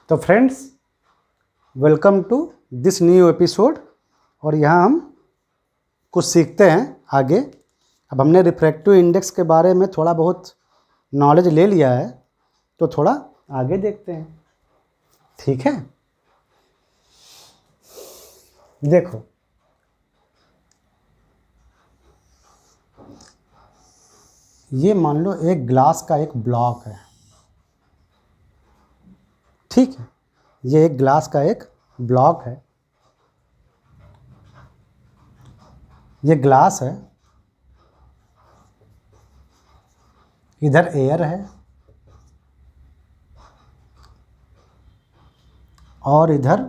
तो friends, welcome to this new episode. और यहाँ हम कुछ सीखते हैं आगे। अब हमने रिफ्रैक्टिव इंडेक्स के बारे में थोड़ा बहुत नॉलेज ले लिया है, तो थोड़ा आगे देखते हैं। ठीक है, देखो ये मान लो एक ग्लास का एक ब्लॉक है। ठीक है, ये एक ग्लास का एक ब्लॉक है। ये ग्लास है, इधर एयर है और इधर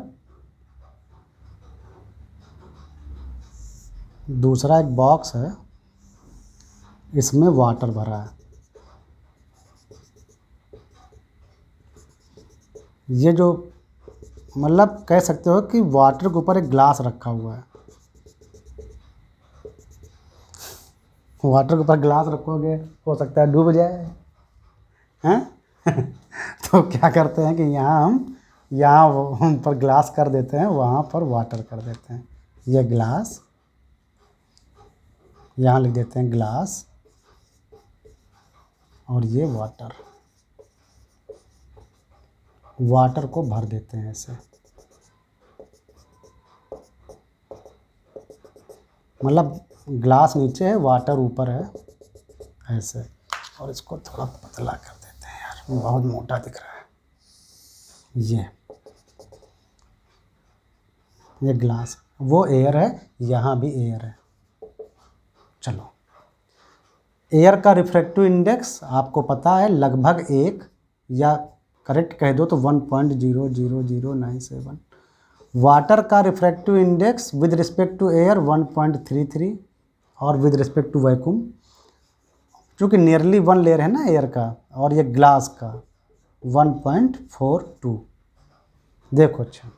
दूसरा एक बॉक्स है, इसमें वाटर भरा है। ये जो मतलब कह सकते हो कि वाटर के ऊपर एक ग्लास रखा हुआ है। वाटर के ऊपर ग्लास रखोगे हो सकता है डूब जाए, हैं? तो क्या करते हैं कि यहाँ पर ग्लास कर देते हैं, वहाँ पर वाटर कर देते हैं। ये ग्लास, यहाँ लिख देते हैं ग्लास, और ये वाटर को भर देते हैं ऐसे। मतलब ग्लास नीचे है, वाटर ऊपर है ऐसे। और इसको थोड़ा पतला कर देते हैं यार, बहुत मोटा दिख रहा है। ये ग्लास, वो एयर है, यहाँ भी एयर है। चलो, एयर का रिफ्रैक्टिव इंडेक्स आपको पता है लगभग 1, या करेक्ट कह दो तो 1.00097। वाटर का refractive index with respect to air 1.33, और विद रिस्पेक्ट टू वैक्यूम, चूँकि नियरली 1 ले रहे हैं ना एयर का, और ये ग्लास का 1.42। देखो, अच्छा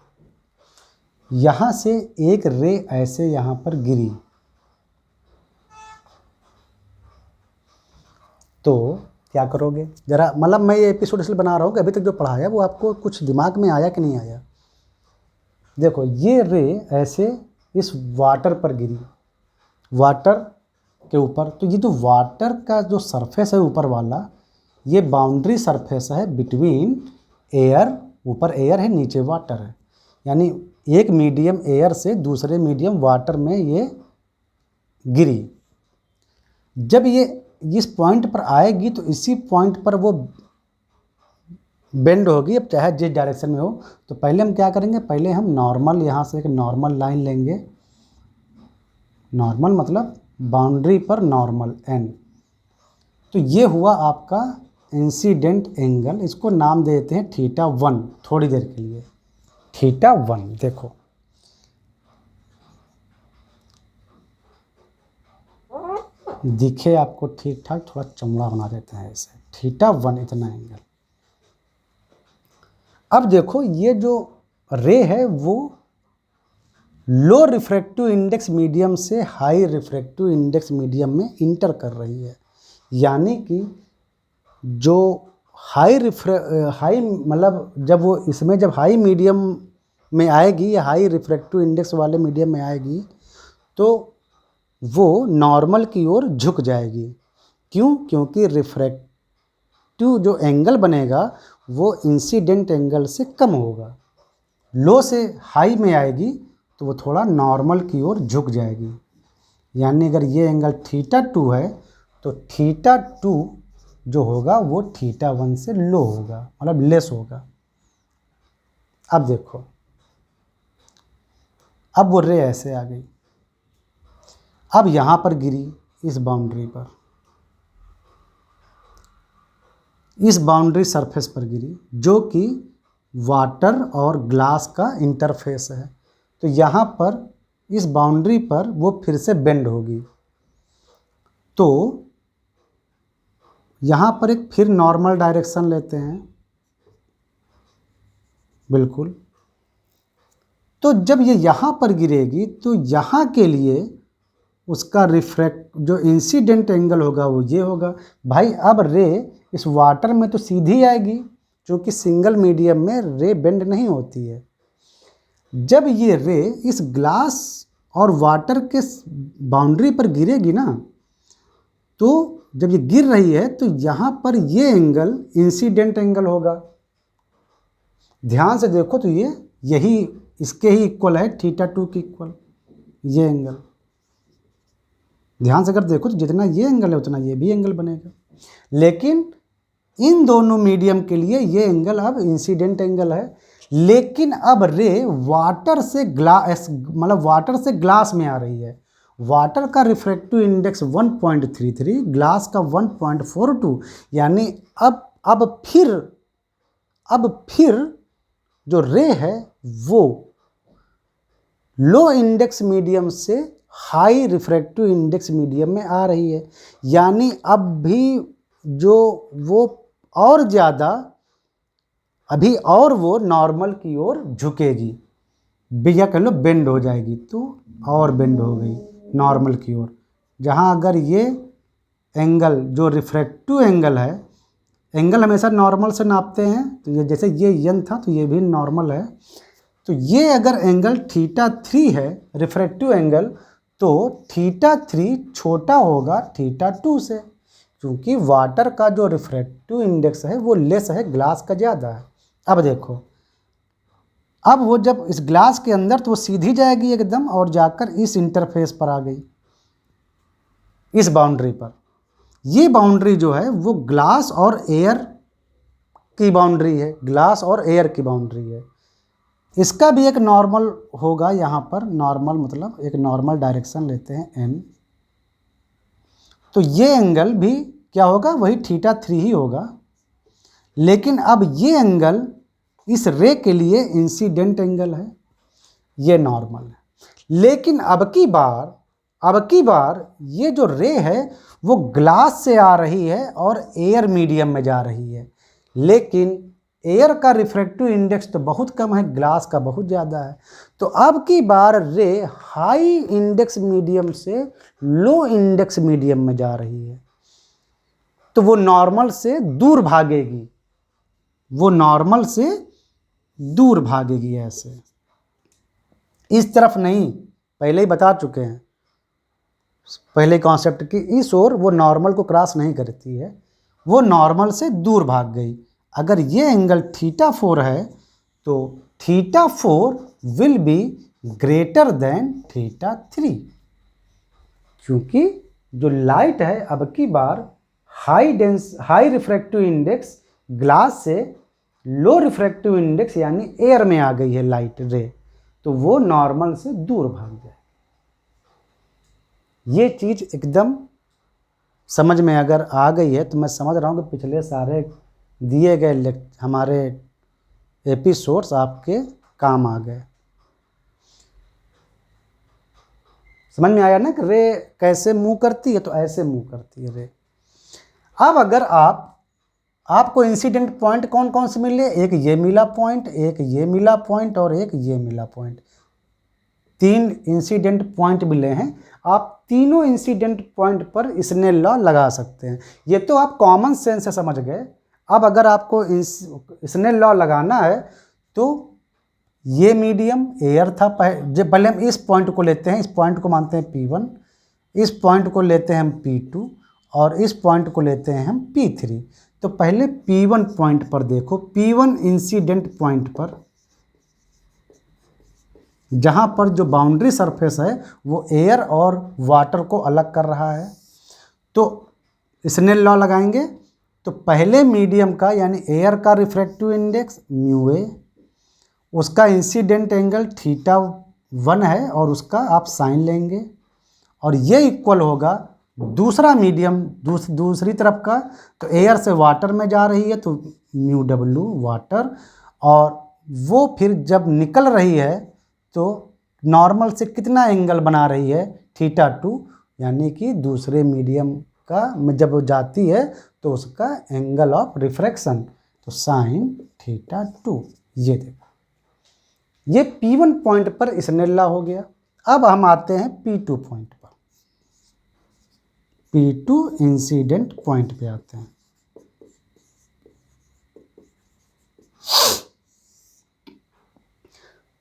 यहाँ से एक रे ऐसे यहाँ पर गिरी, तो क्या करोगे ज़रा। मतलब मैं ये एपिसोड इसलिए बना रहा हूँ कि अभी तक जो पढ़ाया वो आपको कुछ दिमाग में आया कि नहीं आया। देखो, ये रे ऐसे इस वाटर पर गिरी, वाटर के ऊपर। तो ये जो वाटर का जो सरफेस है ऊपर वाला, ये बाउंड्री सरफेस है बिटवीन एयर। ऊपर एयर है, नीचे वाटर है। यानी एक मीडियम एयर से दूसरे मीडियम वाटर में ये गिरी। जब ये इस पॉइंट पर आएगी तो इसी पॉइंट पर वो बेंड होगी। अब चाहे जिस डायरेक्शन में हो, तो पहले हम क्या करेंगे, पहले हम नॉर्मल, यहाँ से एक नॉर्मल लाइन लेंगे। नॉर्मल मतलब बाउंड्री पर नॉर्मल n। तो ये हुआ आपका इंसिडेंट एंगल। इसको नाम देते हैं θ1 थोड़ी देर के लिए, θ1। देखो, दिखे आपको ठीक ठाक, थोड़ा चमड़ा बना देते हैं ऐसे, θ1 इतना एंगल। अब देखो, ये जो रे है वो लो रिफ्रैक्टिव इंडेक्स मीडियम से हाई रिफ्रैक्टिव इंडेक्स मीडियम में इंटर कर रही है। यानी कि जो हाई मतलब जब वो इसमें जब हाई मीडियम में आएगी, या हाई रिफ्रैक्टिव इंडेक्स वाले मीडियम में आएगी, तो वो नॉर्मल की ओर झुक जाएगी। क्यों? क्योंकि रिफ्रैक्टिव जो एंगल बनेगा वो इंसिडेंट एंगल से कम होगा। लो से हाई में आएगी तो वो थोड़ा नॉर्मल की ओर झुक जाएगी। यानी अगर ये एंगल θ2 है तो θ2 जो होगा वो θ1 से लो होगा, मतलब लेस होगा। अब देखो, अब वो रे ऐसे आ गई, अब यहाँ पर गिरी, इस बाउंड्री पर, इस बाउंड्री सरफेस पर गिरी, जो कि वाटर और ग्लास का इंटरफेस है। तो यहाँ पर इस बाउंड्री पर वो फिर से बेंड होगी। तो यहाँ पर एक फिर नॉर्मल डायरेक्शन लेते हैं, बिल्कुल। तो जब ये यहाँ पर गिरेगी तो यहाँ के लिए उसका जो इंसिडेंट एंगल होगा वो ये होगा। भाई, अब रे इस वाटर में तो सीधी आएगी, क्योंकि सिंगल मीडियम में रे बेंड नहीं होती है। जब ये रे इस ग्लास और वाटर के बाउंड्री पर गिरेगी ना, तो जब ये गिर रही है तो यहाँ पर ये एंगल इंसिडेंट एंगल होगा। ध्यान से देखो तो ये यही इसके ही इक्वल है, θ2 के इक्वल ये एंगल। ध्यान से अगर देखो तो जितना ये एंगल है उतना ये भी एंगल बनेगा, लेकिन इन दोनों मीडियम के लिए ये एंगल अब इंसिडेंट एंगल है। लेकिन अब रे वाटर से ग्लास में आ रही है। वाटर का रिफ्रैक्टिव इंडेक्स 1.33, ग्लास का 1.42, यानी अब फिर जो रे है वो लो इंडेक्स मीडियम से हाई रिफ्रैक्टिव इंडेक्स मीडियम में आ रही है। यानी अब भी जो वो और ज़्यादा अभी और वो नॉर्मल की ओर झुकेगी, या कह लो बेंड हो जाएगी, तो और बेंड हो गई नॉर्मल की ओर। जहाँ अगर ये एंगल जो रिफ्रैक्टिव एंगल है, एंगल हमेशा नॉर्मल से नापते हैं, तो ये जैसे ये यन था तो ये भी नॉर्मल है, तो ये अगर एंगल θ3 है रिफ्रैक्टिव एंगल, तो θ3 छोटा होगा θ2 से, क्योंकि वाटर का जो रिफ्रैक्टिव इंडेक्स है वो लेस है, ग्लास का ज़्यादा है। अब देखो, अब वो जब इस ग्लास के अंदर तो वो सीधी जाएगी एकदम और जाकर इस इंटरफेस पर आ गई, इस बाउंड्री पर। ये बाउंड्री जो है वो ग्लास और एयर की बाउंड्री है, ग्लास और एयर की बाउंड्री है। इसका भी एक नॉर्मल होगा यहाँ पर, नॉर्मल मतलब एक नॉर्मल डायरेक्शन लेते हैं n, तो ये एंगल भी क्या होगा, वही θ3 ही होगा। लेकिन अब ये एंगल इस रे के लिए इंसिडेंट एंगल है, ये नॉर्मल है। लेकिन अब की बार ये जो रे है वो ग्लास से आ रही है और एयर मीडियम में जा रही है, लेकिन एयर का रिफ्रैक्टिव इंडेक्स तो बहुत कम है, ग्लास का बहुत ज़्यादा है। तो अब की बार रे हाई इंडेक्स मीडियम से लो इंडेक्स मीडियम में जा रही है, तो वो नॉर्मल से दूर भागेगी, ऐसे, इस तरफ नहीं। पहले ही बता चुके हैं पहले कॉन्सेप्ट की, इस ओर वो नॉर्मल को क्रॉस नहीं करती है, वो नॉर्मल से दूर भाग गई। अगर ये एंगल θ4 है तो θ4 विल बी ग्रेटर देन θ3, क्योंकि जो लाइट है अब की बार हाई रिफ्रैक्टिव इंडेक्स ग्लास से लो रिफ्रैक्टिव इंडेक्स यानी एयर में आ गई है लाइट रे, तो वो नॉर्मल से दूर भाग जाए। ये चीज़ एकदम समझ में अगर आ गई है तो मैं समझ रहा हूँ कि पिछले सारे दिए गए हमारे एपिसोड्स आपके काम आ गए। समझ में आया ना कि रे कैसे मूव करती है, तो ऐसे मूव करती है रे। अब अगर आपको इंसिडेंट पॉइंट कौन कौन से मिले, एक ये मिला पॉइंट, एक ये मिला पॉइंट और एक ये मिला पॉइंट, 3 इंसिडेंट पॉइंट मिले हैं। आप तीनों इंसिडेंट पॉइंट पर स्नेल लॉ लगा सकते हैं। ये तो आप कॉमन सेंस से समझ गए। अब अगर आपको स्नेल लॉ लगाना है तो ये मीडियम एयर था, पहले हम इस पॉइंट को लेते हैं, इस पॉइंट को मानते हैं P1, इस पॉइंट को लेते हैं हम P2 और इस पॉइंट को लेते हैं हम P3। तो पहले P1 पॉइंट पर देखो, P1 इंसिडेंट पॉइंट पर जहाँ पर जो बाउंड्री सरफेस है वो एयर और वाटर को अलग कर रहा है, तो स्नेल लॉ लगाएंगे। तो पहले मीडियम का यानी एयर का रिफ्रैक्टिव इंडेक्स μ, उसका इंसिडेंट एंगल θ1 है और उसका आप साइन लेंगे, और ये इक्वल होगा दूसरा मीडियम दूसरी तरफ का, तो एयर से वाटर में जा रही है तो μw वाटर, और वो फिर जब निकल रही है तो नॉर्मल से कितना एंगल बना रही है, θ2, यानी कि दूसरे मीडियम का जब वो जाती है तो उसका एंगल ऑफ रिफ्रैक्शन, तो साइन θ2। ये देखो, ये P1 पॉइंट पर स्नेल लॉ हो गया। अब हम आते हैं P2 पॉइंट पर, P2 इंसिडेंट पॉइंट पे आते हैं।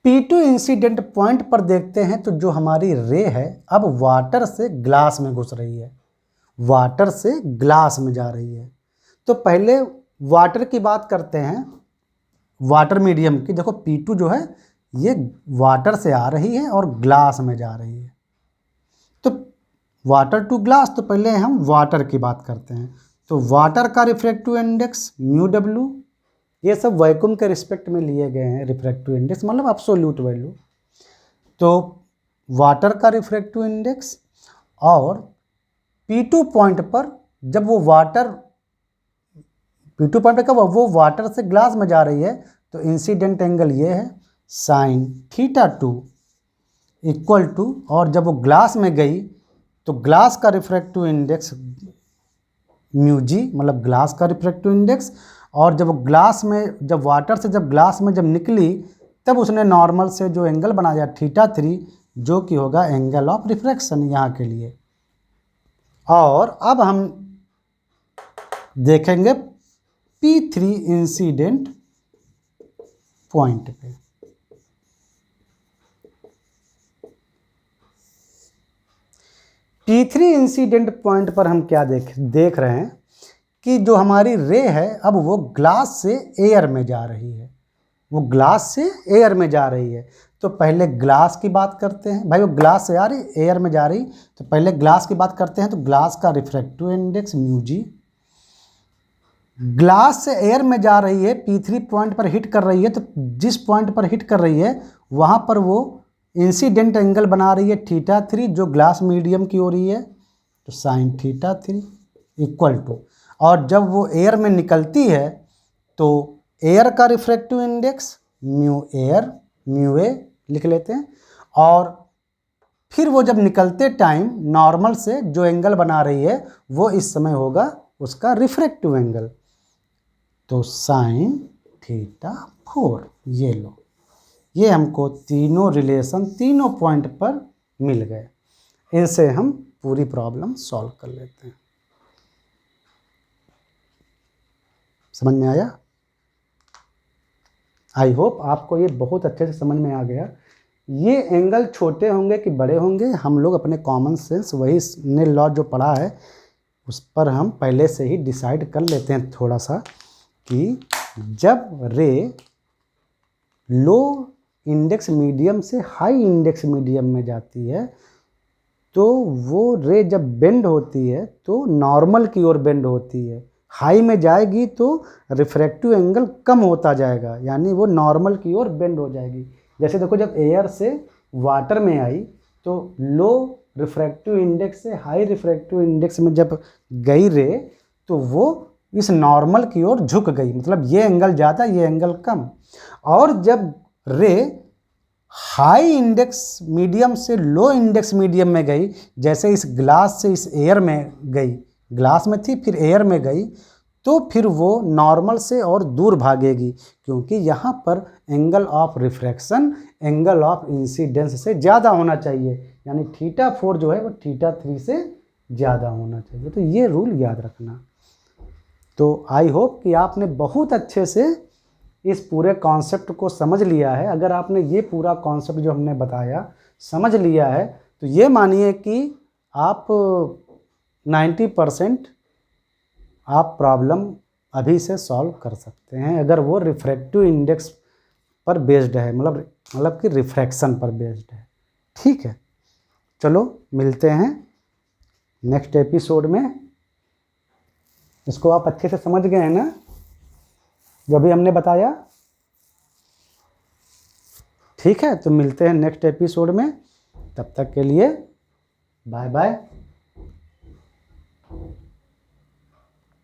P2 इंसिडेंट पॉइंट पर देखते हैं तो जो हमारी रे है अब वाटर से ग्लास में घुस रही है, वाटर से ग्लास में जा रही है। तो पहले वाटर की बात करते हैं, वाटर मीडियम की। देखो P2 जो है ये वाटर से आ रही है और ग्लास में जा रही है। तो वाटर टू ग्लास, तो पहले हम वाटर की बात करते हैं। तो वाटर का रिफ्रैक्टिव इंडेक्स म्यू डब्ल्यू, ये सब वैक्यूम के रिस्पेक्ट में लिए गए हैं रिफ्रैक्टिव इंडेक्स, मतलब एब्सोल्यूट वैल्यू। तो वाटर का रिफ्रैक्टिव इंडेक्स और P2 पॉइंट पर जब वो वाटर P2 पॉइंट पर कब वो वाटर से ग्लास में जा रही है तो इंसिडेंट एंगल ये है साइन थीटा 2 इक्वल टू, और जब वो ग्लास में गई तो ग्लास का रिफ्रैक्टिव इंडेक्स म्यू जी, मतलब ग्लास का रिफ्रैक्टिव इंडेक्स। और जब वो ग्लास में, जब वाटर से जब ग्लास में जब निकली तब उसने नॉर्मल से जो एंगल बनाया थीटा 3, जो कि होगा एंगल ऑफ रिफ्रैक्शन यहाँ के लिए। और अब हम देखेंगे P3 इंसिडेंट पॉइंट पे। P3 इंसिडेंट पॉइंट पर हम क्या देख रहे हैं कि जो हमारी रे है अब वो ग्लास से एयर में जा रही है, वो ग्लास से एयर में जा रही है। तो पहले ग्लास की बात करते हैं, भाई वो ग्लास से आ रही एयर में जा रही, तो पहले ग्लास की बात करते हैं। तो ग्लास का refractive index mu G, glass से एयर में जा रही है, P3 पॉइंट पर हिट कर रही है, तो जिस पॉइंट पर हिट कर रही है वहाँ पर वो इंसिडेंट एंगल बना रही है थीटा 3, जो ग्लास मीडियम की हो रही है, तो साइन थीटा 3 इक्वल टू, और जब वो एयर में निकलती है तो एयर का refractive index mu air, mu a लिख लेते हैं। और फिर वो जब निकलते टाइम नॉर्मल से जो एंगल बना रही है वो इस समय होगा उसका रिफ्रैक्टिव एंगल, तो साइन थीटा 4। ये लो, ये हमको तीनों रिलेशन तीनों पॉइंट पर मिल गए। इनसे हम पूरी प्रॉब्लम सॉल्व कर लेते हैं। समझ में आया? आई होप आपको ये बहुत अच्छे से समझ में आ गया। ये एंगल छोटे होंगे कि बड़े होंगे, हम लोग अपने कॉमन सेंस वही ने लॉ जो पढ़ा है उस पर हम पहले से ही डिसाइड कर लेते हैं थोड़ा सा, कि जब रे लो इंडेक्स मीडियम से हाई इंडेक्स मीडियम में जाती है तो वो रे जब बेंड होती है तो नॉर्मल की ओर बेंड होती है। हाई में जाएगी तो रिफ्रैक्टिव एंगल कम होता जाएगा, यानी वो नॉर्मल की ओर बेंड हो जाएगी। जैसे देखो जब एयर से वाटर में आई तो लो रिफ्रैक्टिव इंडेक्स से हाई रिफ्रैक्टिव इंडेक्स में जब गई रे तो वो इस नॉर्मल की ओर झुक गई, मतलब ये एंगल ज़्यादा ये एंगल कम। और जब रे हाई इंडेक्स मीडियम से लो इंडेक्स मीडियम में गई, जैसे इस ग्लास से इस एयर में गई, ग्लास में थी फिर एयर में गई, तो फिर वो नॉर्मल से और दूर भागेगी, क्योंकि यहाँ पर angle of refraction angle of incidence से ज़्यादा होना चाहिए, यानी थीटा 4 जो है वो थीटा 3 से ज़्यादा होना चाहिए। तो ये रूल याद रखना। तो आई होप कि आपने बहुत अच्छे से इस पूरे कॉन्सेप्ट को समझ लिया है। अगर आपने ये पूरा कॉन्सेप्ट जो हमने बताया समझ लिया है तो ये मानिए कि आप 90% आप प्रॉब्लम अभी से सॉल्व कर सकते हैं, अगर वो रिफ्रैक्टिव इंडेक्स पर बेस्ड है, मतलब कि रिफ्रैक्शन पर बेस्ड है। ठीक है, चलो मिलते हैं नेक्स्ट एपिसोड में। इसको आप अच्छे से समझ गए हैं ना जो भी हमने बताया? ठीक है, तो मिलते हैं नेक्स्ट एपिसोड में। तब तक के लिए बाय बाय।